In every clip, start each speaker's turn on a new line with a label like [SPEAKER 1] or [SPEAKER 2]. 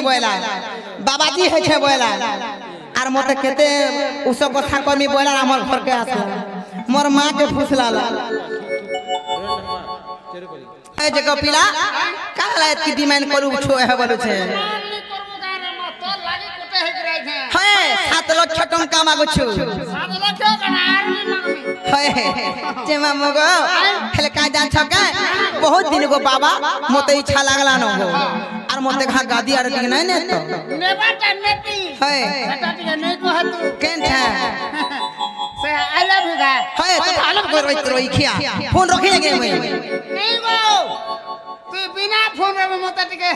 [SPEAKER 1] बोला बाबाजी है छे बोला आर मते केते उस कथा कमी बोला हमर घर के आसला मोर मां के फुसलाला ए जगह पिला काला इतकी डिमांड करू छो है बोलू छे है 7 लाख टंका मागु छु 7 लाख कना आरली मागमी है जेमा मगो हेले का जान छका बहुत दिन गो बाबा मते इच्छा लागला न गो आर मते घा गादी आर दिख नै ने तो नेबाटा नेती है बेटा टिके नै कह तू केन था से आई लव यू गा है तो आलम कर रोई खिया फोन रखी गे मैं नहीं गो तू बिना फोन रे मते टिके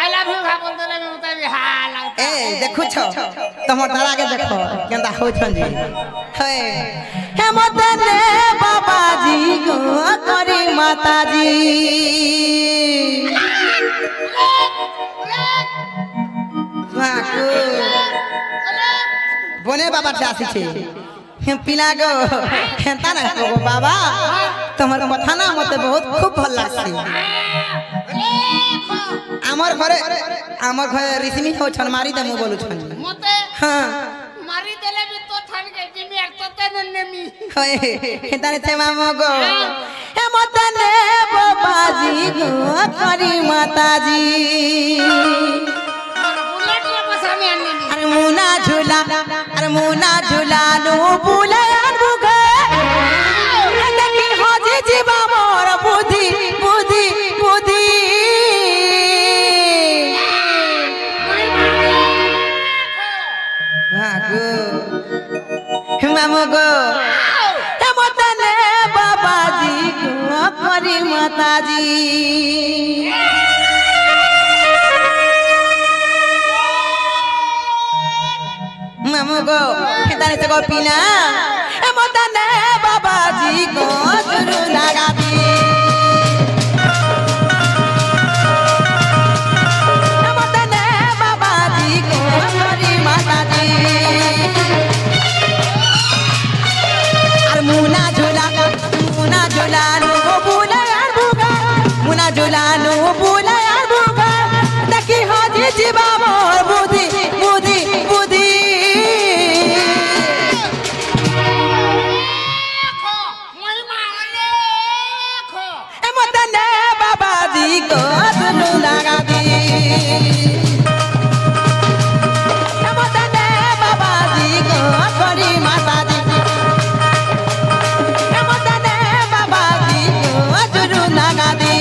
[SPEAKER 1] आई लव यू गा बोल देले मते भी हा लागता ए देखु छ तमर तारा के देखो केंदा हो छन जी है हे मते ने बाबाजी गो करी माताजी बोने बाबा चासी छे हम पिला गो हेता ना गो बाबा तमर कथा ना मते बहुत खूब भल लागसी हमर घरे रिसमी हो छन मारी दे मु बोलु छन मते हां मारी देले भी तो थान के जिमी एक तते ननेमी हे हेता ने छे मामो गो हे मते ने बाबाजी गो करी माताजी अरे मुना झूला नो बुलान बुगे देखी हो जी जीवा मोर बुद्धि बुद्धि बुद्धि भागो मामो गो हे मतने बाबाजी गो करी माताजी मामू गो खेताने से गो पीना ए मतने बाबाजी को जुरू लगा दी ए मतने बाबाजी को करी माताजी अर मुना झूला नो बुला यार बुगा मुना झूला नो बुला यार बुगा देखी हो जी जीवा मोर बुद्धि बुद्धि बुद्धि को दुनु लगा दी मतने बाबाजी को करी माताजी मतने बाबाजी को दुनु लगा दी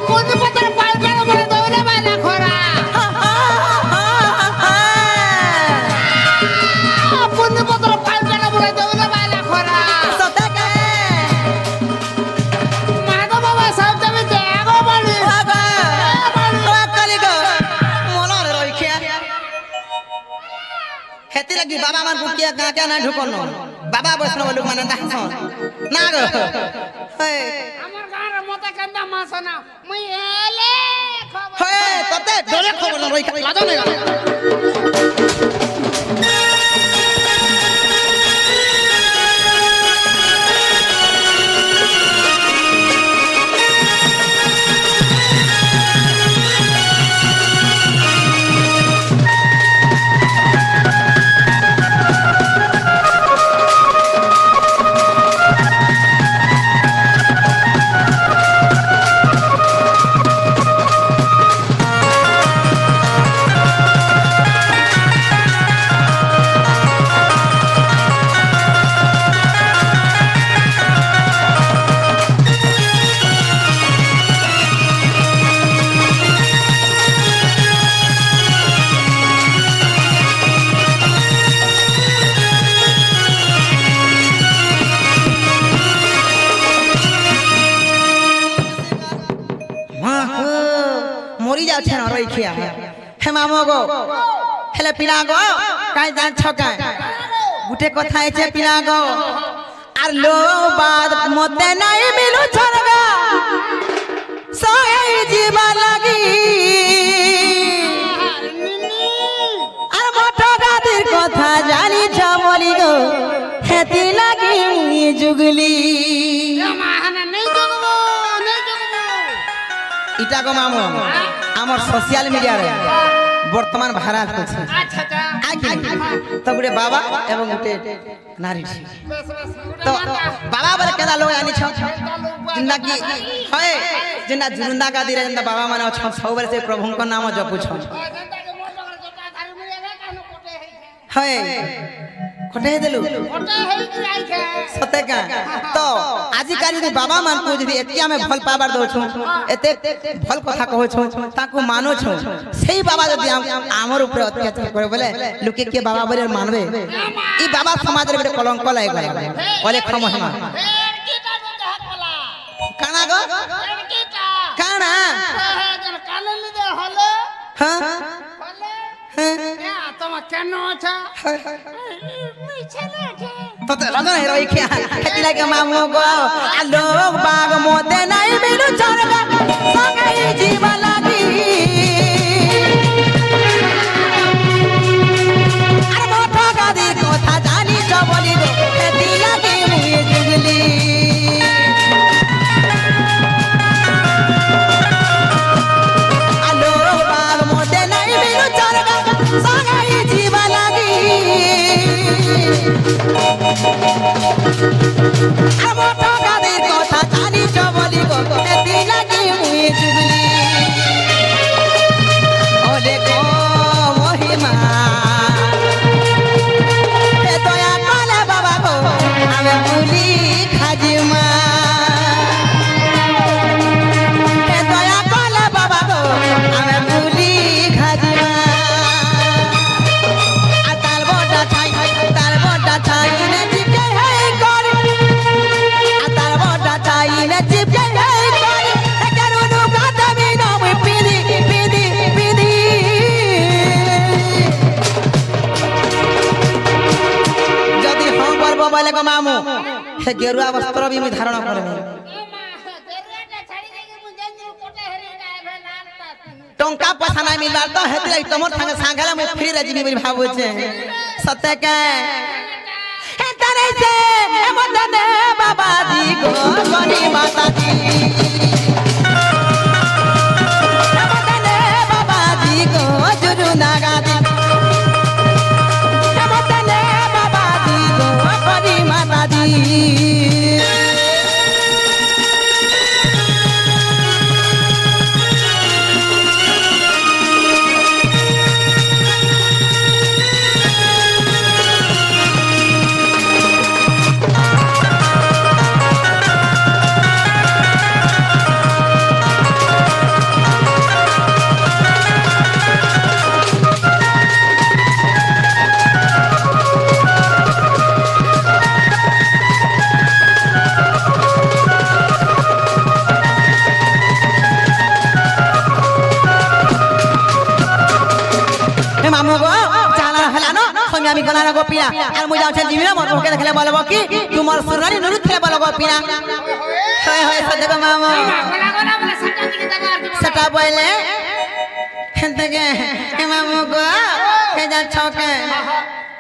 [SPEAKER 1] कोन पत्र पाल कर बोले दौरे वाला खोरा लगी बाबा मन बुकिया क्या ना ढुकन बाबा वैष्णव लोग माने दासन ना गो हे हमर गांव रे मोता कंदा मासना मुई एले खबर हे तते डरे खबर न रही लाजो नहीं हे मामो गो हेले पिला गो काई जान छका गुटे कथा है छे पिला गो आर लो बाद मते नहीं मिलु छरगा सोई जीवा लगी आर मोटा गादिर कथा जानी छ बोली गो हेती लगी লাগি মুই জুগলি ইটা গো মামু আমার সোশ্যাল মিডিয়ারে বর্তমান ভাইরাল হচ্ছে তো গোটে বাবা এবং গোটে নারী তো বাবা বলে কেনা লোক আনিছ যেটা কি হয় যেটা জুরুন্দা গাদিরে যেটা বাবা মানে অছন ସବୁବେଳେ ସେ ପ୍ରଭୁଙ୍କ ନାମ ଜପୁଛନ୍ হয় কটে দেলু সতে কা তো আজি কালি যদি বাবা মান কো যদি এতি আমি ভাল পাবার দউছু এতে ভাল কথা কহছু তাকু মানুছু সেই বাবা যদি আমর উপরে অত্যাচার করে বলে লোকে কে বাবা বলে মানবে ই বাবা সমাজের বড় কলঙ্ক লাই গলে বলে ক্ষমা কানা গো কানা হ্যাঁ কেন আছা তোতে লাগা হে রই কে হেতি লাগে মামু গো আলোক বাগ মতে নাই বিনু চরগা সঙ্গাই জীবা লাগি আর মোটা গাদি কথা জানি চবলি গো হেতি লাগে মুই জুগলি আলোক বাগ মতে নাই বিনু চরগা সঙ্গাই জীবা লাগি আমার টাকাদের কথা জানি চবলি গো এতি লাগি মুই জুগলি ওরে গো মহিমা হে দয়া কলে বাবা গো আমি ভুলি খাজিমা হে দয়া কলে বাবা গো আমি ভুলি খাজিমা আর তার বড়টা ছাই নে জিকে হে করে আর তার বড়টা ছাই নে জিকে হে করে কেরুনু কথা বিনো মুই পিদি যদি হম বলব বলে গো মামু হে গেরুয়া বস্ত্র বি মুই ধারণ করবে টঙ্কা পয়সা নাই মিলবার তো হেতি লাগি তোমার সঙ্গে সাঙ্গালে মুই ফ্রি রে জিবি বলি ভাবুছে সতে কে হে তারে সে মদনে বাবা জি গো গনি মাতা জি মদনে বাবা জি গো জুরু নাগা জি মদনে বাবা জি গো গনি মাতা জি মামু গো চালা হলা ন সঙ্গে আমি গলা গোপিনা আর মুই যাওছে জিমিনা মোর ওকে দেখলে বলবো কি তোমার সুরানি নুরু খেলে বলবো গোপিনা হয় হয় সদে গো মামু গলা গলা বলে সেটা দিকে দেখা সেটা বলে হেনতে হে মামু গো হে যা ছকে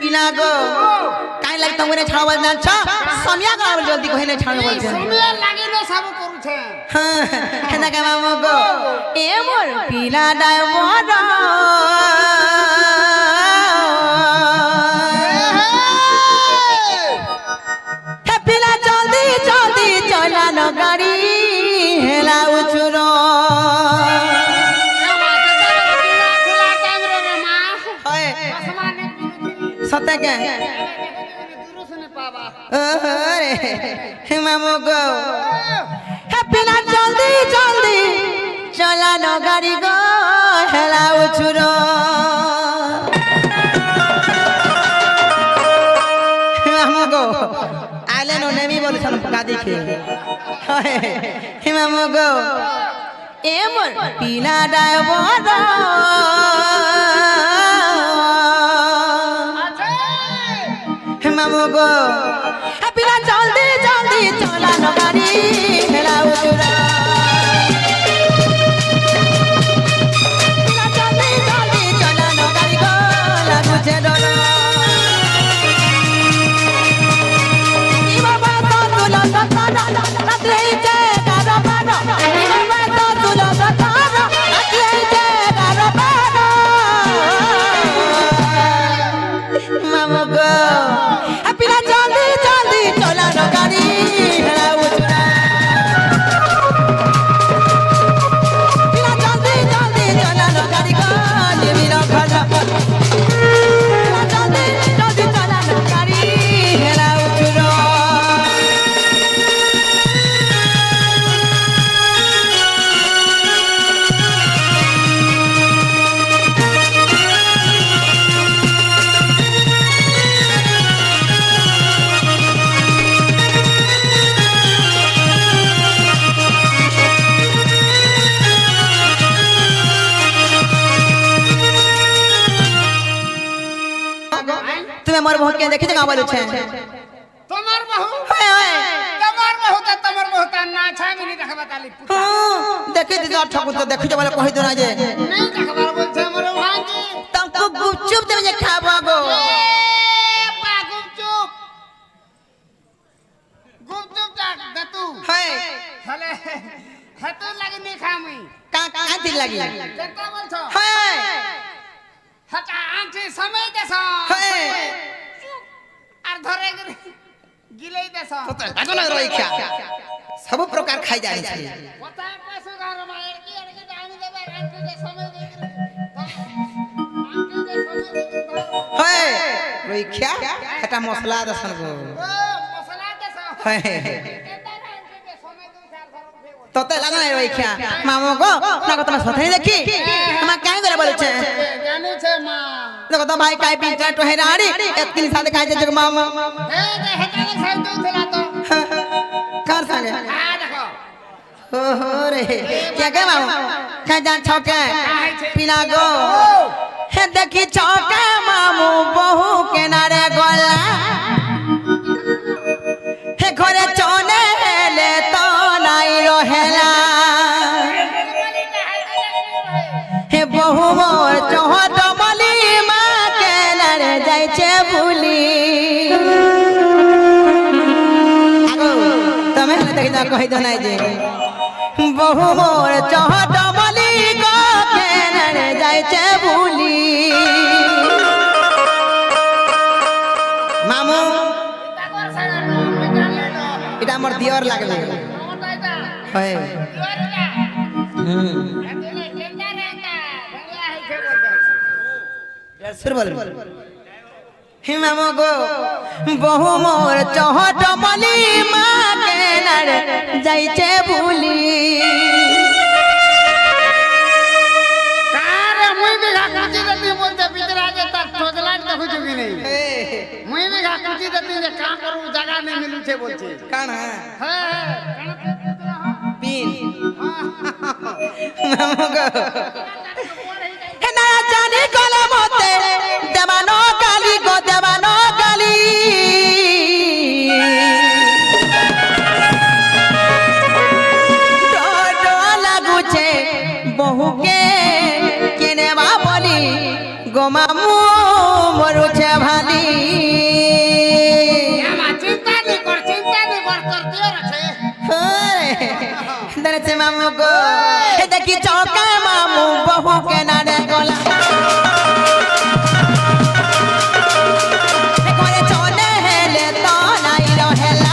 [SPEAKER 1] পিনা গো কাই লাগি তোমরে ছাড়বা জানছ সমিয়া গো জলদি কইনে ছাড়ব বলছে সমিয়া লাগি ন সব করুছে হ্যাঁ হেনা কে মামু গো এ মোর পিলা ডাই বড় গাড়ি হেলা উচুর সতে কে মামু গো পিলা জলদি জলদি চলানো গাড়ি গো হেলা উচুর মামু গো আইলে নো নেমি বলছন গাদি খে মামু গো এমন পিলা ডাইভর মামু গো পিলা জলদি জলদি চলানো গাড়ি হেলা উচুরা পিলা জলদি জলদি চলানো গাড়ি গো লাগুছে ডর बहुत के देखे जगह बोले छे
[SPEAKER 2] তোমার বহু
[SPEAKER 1] हाय हाय
[SPEAKER 2] তোমার বহু তা না ছাই মিনি দেখবা তালি পুতা
[SPEAKER 1] देखे दे ठाकुर तो देखे बोले कहि दो ना जे
[SPEAKER 2] नहीं देखবার বলছে আমার ভাইজি
[SPEAKER 1] तुमको गुपचुप दे जे खाबो गो
[SPEAKER 2] পা গুপচুপ ডাক দে তু
[SPEAKER 1] हाय
[SPEAKER 2] তাহলে হাতে লাগি নি খামি
[SPEAKER 1] का दिल लगी
[SPEAKER 2] কেটা বলছো
[SPEAKER 1] हाय
[SPEAKER 2] হাটা আনছি সময় দেছ
[SPEAKER 1] हाय
[SPEAKER 2] আর ধরে গিলেই দেছ
[SPEAKER 1] तो लागो ना रही क्या सब प्रकार खाई जाए छे
[SPEAKER 2] কথা কইছো গার মায়ের কি এরকে জানি দেবে আনছি যে সময় দে আনছি যে সময় দে
[SPEAKER 1] हाय रही क्या এটা মশলা দसन गो
[SPEAKER 2] ও মশলা দেছ
[SPEAKER 1] हाय
[SPEAKER 2] কেটা আনছি যে সময় দে চার ধরন ফেব
[SPEAKER 1] तो लागो ना रही क्या मामो को ना को तुम सथे देखी हम काहे करे बोले छे
[SPEAKER 2] জানি ছে মা
[SPEAKER 1] देखो तो भाई काय पिंचा टोहेराड़ी इतनी साथ खाई जे जग मामा
[SPEAKER 2] হে যে হেটা সাইড দিলা তো
[SPEAKER 1] कार संगे
[SPEAKER 2] হ্যাঁ দেখো
[SPEAKER 1] हो रे क्या के मामा खाई जान छके पिना गो हे देखी छके मामू बहु के नारे गोला हे घरे चने ले तो नाई रहेला हे बहु मोर चहट मली माँ के लड़ जाय छे भूली आगो तमे हले देख जा कहि दो नाई जे बहु मोर चहट मली को के लड़ जाय छे भूली मामू
[SPEAKER 2] তাকর সারা নো আমি জানলে তো
[SPEAKER 1] এটা মোর দিওর লাগবে
[SPEAKER 2] কোনটা এটা
[SPEAKER 1] হয়
[SPEAKER 2] দিওরটা এতলে কেন্দা রেন্দা বাংলা হইছে বলছো
[SPEAKER 1] सुर बोल हे मामू गो बहु मोर चहट मली माँ के लड़ जाय छे भूली
[SPEAKER 2] কারে মুই বিঘা কুচি দেতি বলতে ভিতরে আগে তার ঠোজলাট দেখু চুকি নেই মুই বিঘা কুচি দেতি যে কাম করু জায়গা নেই মিলুছে বলছে
[SPEAKER 1] काना
[SPEAKER 2] হ্যাঁ
[SPEAKER 1] पिन मामू गो हे ना जाने गले मते देवानो गाली गो देवानो गाली डो लागू छे बहु के केने बा बोली गो मामू मरु छे भाली
[SPEAKER 2] চিন্তা নি কর তোর দিওর আছে
[SPEAKER 1] दरे छे मामू गो हे देखी चौका मामू बहु के नारे गोला हे घरे चले हेले तो नाई रहेला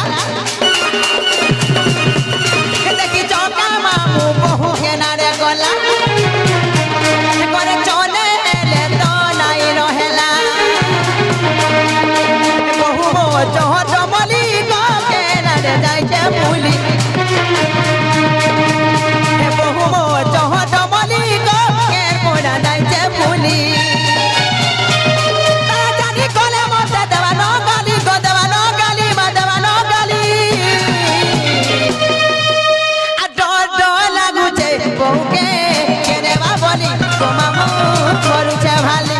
[SPEAKER 1] हे देखी चौका मामू बहु के नारे गोला हे घरे चले हेले तो नाई रहेला हे बहु चहट मली को के नारे जाय छे भूली हे बहु चहट मली को के कोना जाय छे भूली तारा जानी कोले मते देवा न गाली गो देवा न गाली मा देवा न गाली आ डर लागू छे बहु के देवा बोली गो मामू मरु छे भाली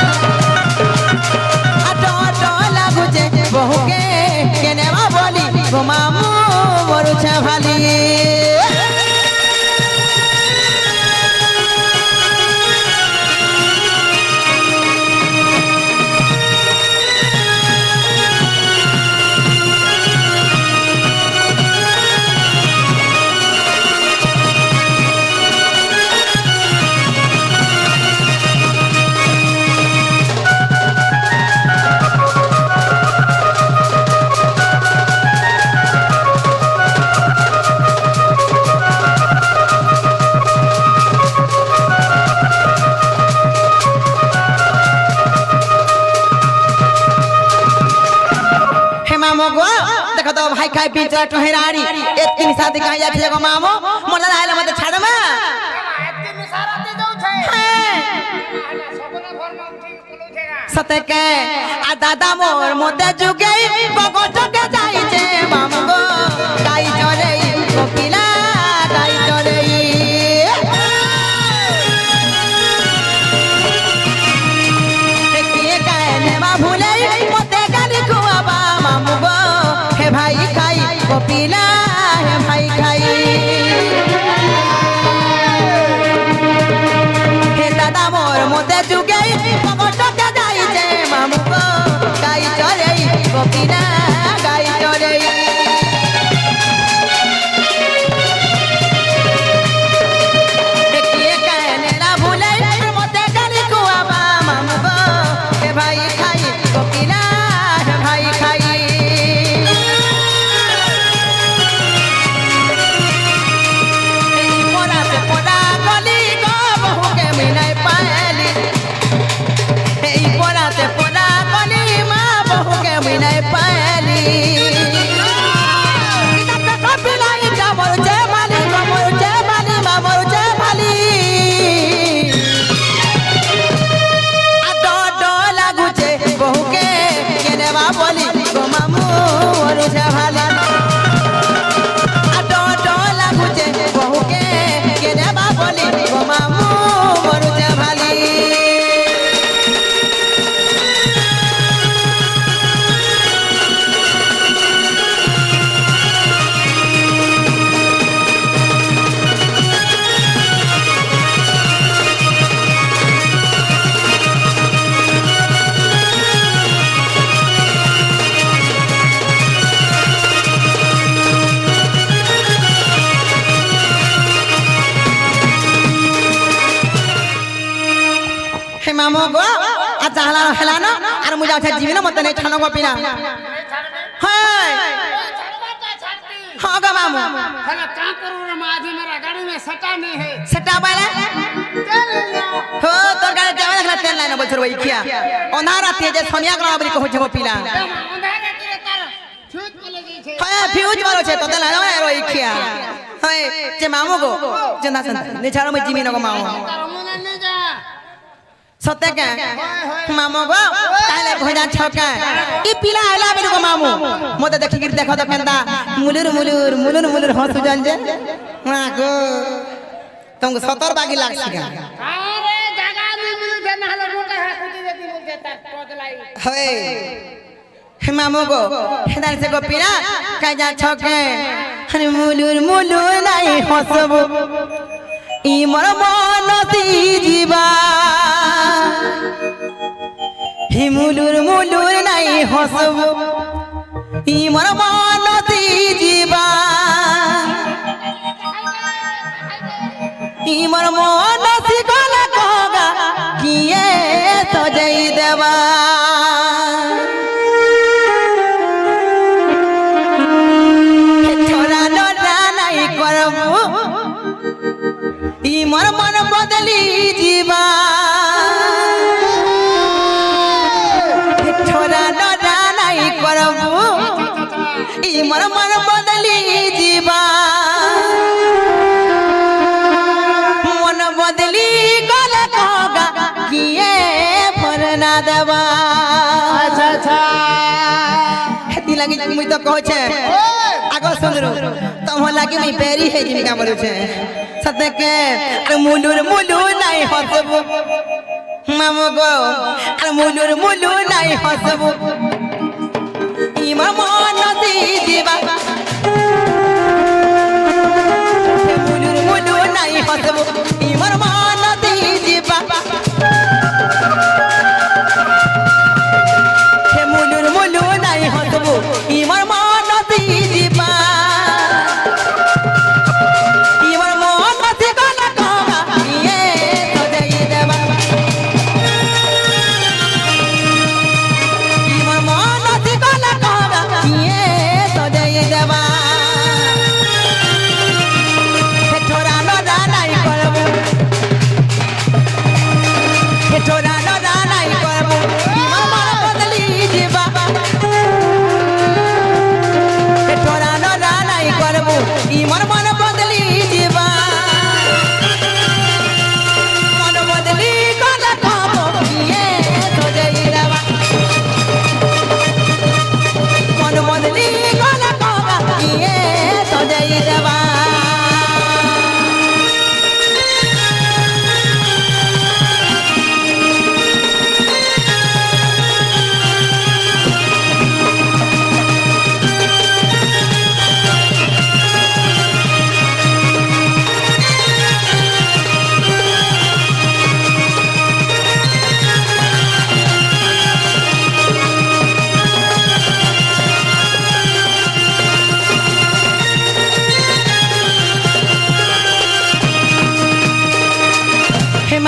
[SPEAKER 1] आ डर लागू छे बहु के देवा बोली गो मामू मरु छे भाली मामो गो देखो तो भाई खाई पी चला टोहेराड़ी इतनी शादी कहीं जाती है गो मामो मोला लाइला मत छाड़ में
[SPEAKER 2] এতদিন সারাতে যাও छै সবনা ঘর নাম ঠিক বলু ছেগা
[SPEAKER 1] सते के आ दादा मोर मोते जुगे बगट के जाई जे मामो गो गाई चले कोकिला गाई चले के कहने मा भूले मोते गाली গোপিনা হে ভাই খাই হে দাদা মোর মতে যুগে কবটকে যাইছে মামু গো গাই চরে গোপিনা গাই চরে মামু গো আচ্ছা হলা হেলা না আর মুই যাচ্ছে জীবি না মতে নেই ছানো গোপিনা হ্যাঁ हाँ गा मामू
[SPEAKER 2] हला का करू रे माजी मेरा गाड़ी में सटा नहीं है
[SPEAKER 1] सेटा बाले
[SPEAKER 2] चल लो
[SPEAKER 1] हो तोर गाड़ी जावे देखला तेल लाइन बोल छोड़ वही खिया ओनारा ते जे सोनिया गला बरी कहू छबो पीला
[SPEAKER 2] अंधारे तेरे तार फ्यूज चले गई छे
[SPEAKER 1] हां फ्यूज मारो छे तो तेल लाइन रोई खिया हाय जे मामू गो जंदा सन ने छारो में जिमी न गो मामू
[SPEAKER 2] तार मुने नहीं जा
[SPEAKER 1] सत्य के मामू गो ताले भजा छका ई पीला आला मेरे गो मामू मोते देखि गिर देखो तो केंदा मुलुर मुलुर मुलुर मुलुर हंसु जन जे हां गो तुमको 70 बागी लाग सिका
[SPEAKER 2] अरे जगह नहीं मिल दे ना हला मोटा है खुदी देती बोल देता टोदलाई
[SPEAKER 1] हे मामू गो हेदार से गो पीना का जा छके हरे मुलुर मुलुर नाही हसबो ई मोर मनती जीवा हि मुलुर मुलुर नाही हसबो ई मोर मनती जीवा ई मोर मनती गला कगा किए सजाई देवा छोरा डरा नाही करबो ई मोर मन बदली जीवा छोरा डरा नाही करबो ई मोर मन बदली जीवा मन बदली गले कगा किए फरना देवा
[SPEAKER 2] अच्छा अच्छा
[SPEAKER 1] हेती लगी मुई तो कहै छे आगो सुनरो तम लागी मैं पेरी है जिनका बोले छे सत्य के अरे मुलुर मुलुर नाही हसबो मामू गो अरे मुलुर मुलुर नाही हसबो ई मोर मन दी जीवा मुलुर मुलुर नाही हसबो ई मोर मन दी जीवा हे मुलुर मुलुर नाही हसबो ई मोर मन दी जीवा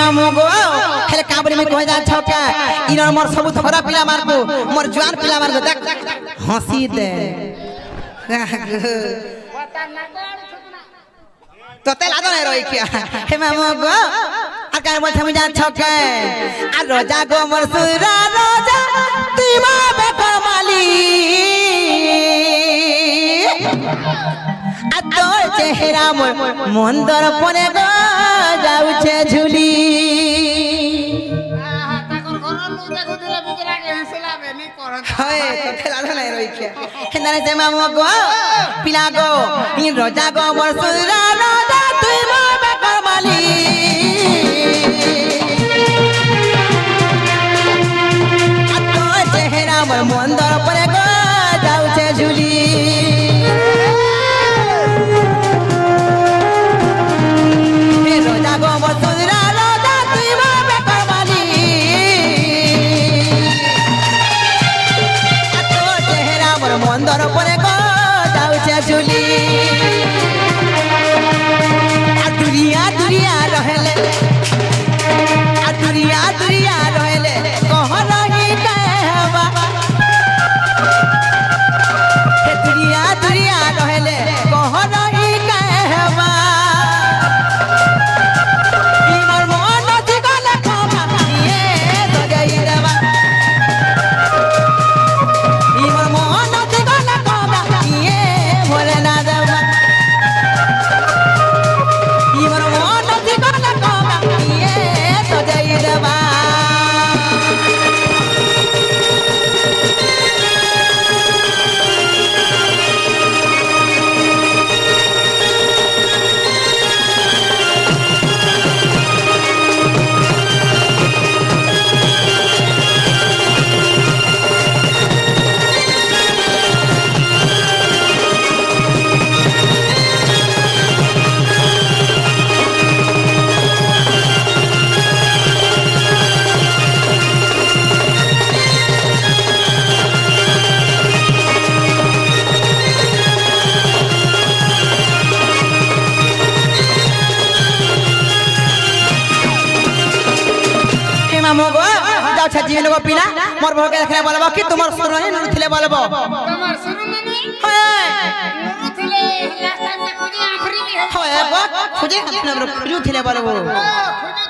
[SPEAKER 1] মামু গো হেলে কাবরি মে কই যা ছকা ইনর মোর সবু থরা পিলা মারবো মোর জওয়ান পিলা মারবো দেখ হাসি দে তোতে লাদো নাই রই কিয়া হে মামু গো আর কার মোর থামি যা ছকা আর রোজা গো মোর সুরা রোজা তুই মা বেকর মালি আর তোর চেহারা মোর মন্দর পরে গো যাউছে ঝুলি
[SPEAKER 2] তাকর ঘর লোক দেখো দিলে ভিতরে আগে হেসলাবে নি করন
[SPEAKER 1] হয় তোতে লাদো নাই রই কিয়া হেনারে যে মামু গো পিলা গো ইন রোজা গো মোর সুরা রোজা তুই মা বেকর মালি আর তোর চেহারা মোর মন্দর পরে গো যাউছে ঝুলি রোজা গো মোর সুরা রোজা তুই মা বেকর মালি আর তোর চেহারা মোর মন্দর পরে গো যাউছে ঝুলি আর দুরিয়া দুরিয়া রহেলে আর দুরিয়া দুরিয়া রহেলে কহ রহি कहवा हे दुरिया दुरिया रहेले कह रही कहवा इमर मन दिगले खमा ये तो गई देवा इमर मन दिगले खमा ये भोले ना देवा इमर मन दिगले खमा ये तो गई देवा মামু গো যাও ছাজি লোক পিলা মোর ভকে দেখলে বলবো কি তোমার সুর নাই নুর থিলে বলবো
[SPEAKER 2] তোমার শুরু মানে
[SPEAKER 1] হয়
[SPEAKER 2] নুরুছিলে লাস্ট টাইম খুঁজে আফরি
[SPEAKER 1] হয় গো খুঁজে না খুঁজু থিলে বলবো
[SPEAKER 2] খুঁজে